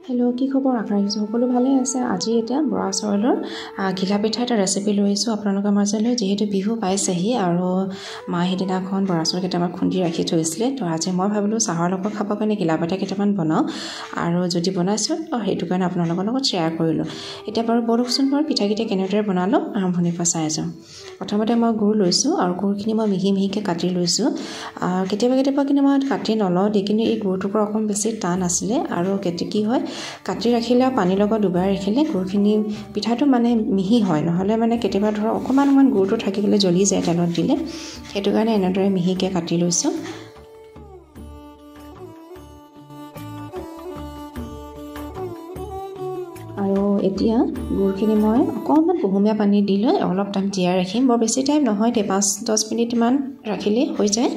Hello' কি খবৰ আশা ৰাখিছোঁ সকলো ভালে আছে। আজি এতিয়া বৰা চাউলৰ ঘিলা পিঠা এটা ৰেচিপি লৈ আহিছোঁ আপোনালোকৰ মাজলৈ। যিহেতু বিহু পাইছেহি আৰু মায়ে সেইদিনাখন বৰা চাউল কেইটামান খুন্দি ৰাখি থৈছিলে, তো আজি মই ভাবিলোঁ চাহৰ লগত খাবৰ কাৰণে ঘিলা পিঠা কেইটামান বনাওঁ আৰু যদি বনাইছোঁ সেইটো কাৰণে আপোনালোকৰ লগত শ্বেয়াৰ কৰিলোঁ। এতিয়া বাৰু বলকচোন বাৰু পিঠাকেইটা কেনেদৰে বনালোঁ আৰম্ভণিৰ পৰা চাই যাওঁ। প্ৰথমতে মই গুড় লৈছোঁ আৰু গুড়খিনি মই মিহি মিহিকৈ কাটি লৈছোঁ। কেতিয়াবা কিন্তু মই কাটি নলওঁ দি, কিন্তু এই গুড় টুকুৰা অকণ বেছি টান আছিলে আৰু কি হয় কাটি ৰাখিলে আৰু পানীৰ লগত ডুবাই ৰাখিলে গুড়খিনি পিঠাটো মানে মিহি হয়, নহ'লে মানে কেতিয়াবা ধৰক অকণমান গুড়টো থাকি গ'লে জ্বলি যায় তেলত দিলে। সেইটো কাৰণে এনেদৰে মিহিকৈ কাটি লৈছোঁ। আৰু এতিয়া গুড়খিনি মই অকণমান কুহুমীয়া পানী দি লৈ অলপ টাইম তিয়াই ৰাখিম। বৰ বেছি টাইম নহয়, 5-10 মিনিটমান ৰাখিলেই হৈ যায়।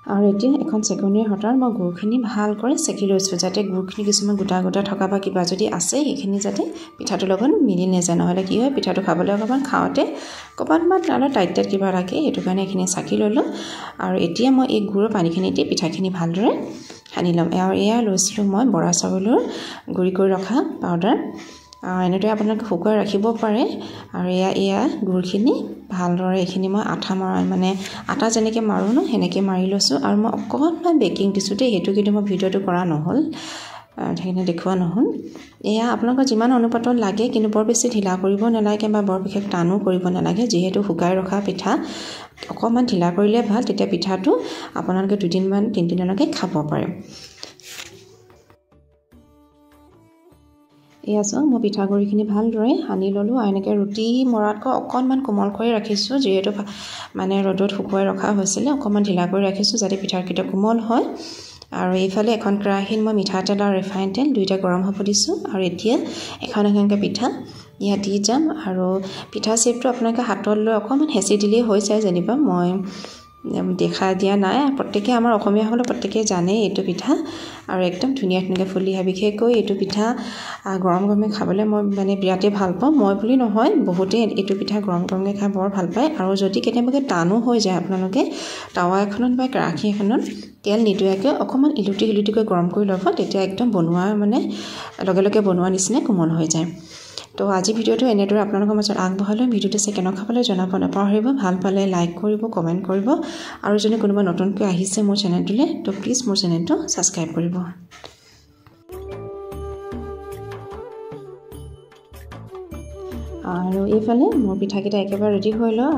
আৰু এতিয়া এখন চেকনিৰ সতাত মই গুড়খিনি ভালকৈ চেকি লৈছোঁ, যাতে গুড়খিনি কিছুমান গোটা গোটা থকা বা কিবা যদি আছে সেইখিনি যাতে পিঠাটোৰ লগত মিলি নাযায়। নহ'লে কি হয় পিঠাটো খাবলৈ অকণমান খাওঁতে অকণমান অলপ টাইট কিবা লাগে, সেইটো কাৰণে এইখিনি চাকি ল'লোঁ। আৰু এতিয়া মই এই গুড়ৰ পানীখিনি দি পিঠাখিনি ভালদৰে সানি ল'ম। আৰু এয়া লৈছিলোঁ মই বৰা চাউলৰ গুড়ি কৰি ৰখা পাউডাৰ। এনেদৰে আপোনালোকে শুকুৱাই ৰাখিব পাৰে। আৰু এয়া গুড়খিনি ভালদৰে এইখিনি মই আটা যেনেকৈ মাৰোঁ ন সেনেকৈ মাৰি লৈছোঁ। আৰু মই অকণমান বেকিং দিছোঁ দেই, সেইটো কিন্তু মই ভিডিঅ'টো কৰা নহ'ল, সেইখিনি দেখুওৱা নহ'ল। এয়া আপোনালোকৰ যিমান অনুপাতত লাগে, কিন্তু বৰ বেছি ঢিলা কৰিব নালাগে বা বৰ বিশেষ টানো কৰিব নালাগে। যিহেতু শুকাই ৰখা পিঠা অকণমান ঢিলা কৰিলে ভাল, তেতিয়া পিঠাটো আপোনালোকে 2-3 দিনলৈকে খাব পাৰে। এয়া চাওক মই পিঠাগুড়িখিনি ভালদৰে সানি ল'লোঁ আৰু এনেকৈ ৰুটি মৰাতকৈ অকণমান কোমল কৰি ৰাখিছোঁ। যিহেতু মানে ৰ'দত শুকুৱাই ৰখা হৈছিলে, অকণমান ঢিলা কৰি ৰাখিছোঁ যাতে পিঠাকেইটা কোমল হয়। আৰু এইফালে এখন কেৰাহীত মই মিঠাতেল আৰু ৰিফাইন তেল দুয়োটা গৰম হ'ব দিছোঁ। আৰু এতিয়া এখন এখনকৈ পিঠা ইয়াত দি যাম। আৰু পিঠা চেপটো আপোনালোকে হাতত লৈ অকণমান হেঁচি দিলেই হৈ যায়। যেনিবা মই দেখা দিয়া নাই, প্ৰত্যেকেই আমাৰ অসমীয়াসকলে প্ৰত্যেকেই জানে এইটো পিঠা আৰু একদম ধুনীয়াকৈ ফুলি আহে। বিশেষকৈ এইটো পিঠা গৰম গৰমে খাবলৈ মই বিৰাটেই ভাল পাওঁ। মই বুলি নহয়, বহুতেই এইটো পিঠা গৰম গৰমকৈ খাই বৰ ভাল পায়। আৰু যদি কেতিয়াবাকৈ টানো হৈ যায়, আপোনালোকে টাৱা এখনত বা কেৰাহী এখনত তেল নিদিয়াকৈ অকণমান ইলুটিকৈ গৰম কৰি ল'ব, তেতিয়া একদম বনোৱা লগে লগে বনোৱা নিচিনা কোমল হৈ যায়। তো আজি ভিডিঅ'টো এনেদৰে আপোনালোকৰ মাজত আগবঢ়ালোঁ। ভিডিঅ'টো চাই কেনেকুৱা খাবলৈ জনাব নাপাহৰিব। ভাল পালে লাইক কৰিব, কমেণ্ট কৰিব। আৰু যদি কোনোবা নতুনকৈ আহিছে মোৰ চেনেলটোলৈ, তো প্লিজ মোৰ চেনেলটো ছাবস্ক্ৰাইব কৰিব। আৰু এইফালে মোৰ পিঠাকেইটা একেবাৰে ৰেডি হৈ লওঁ।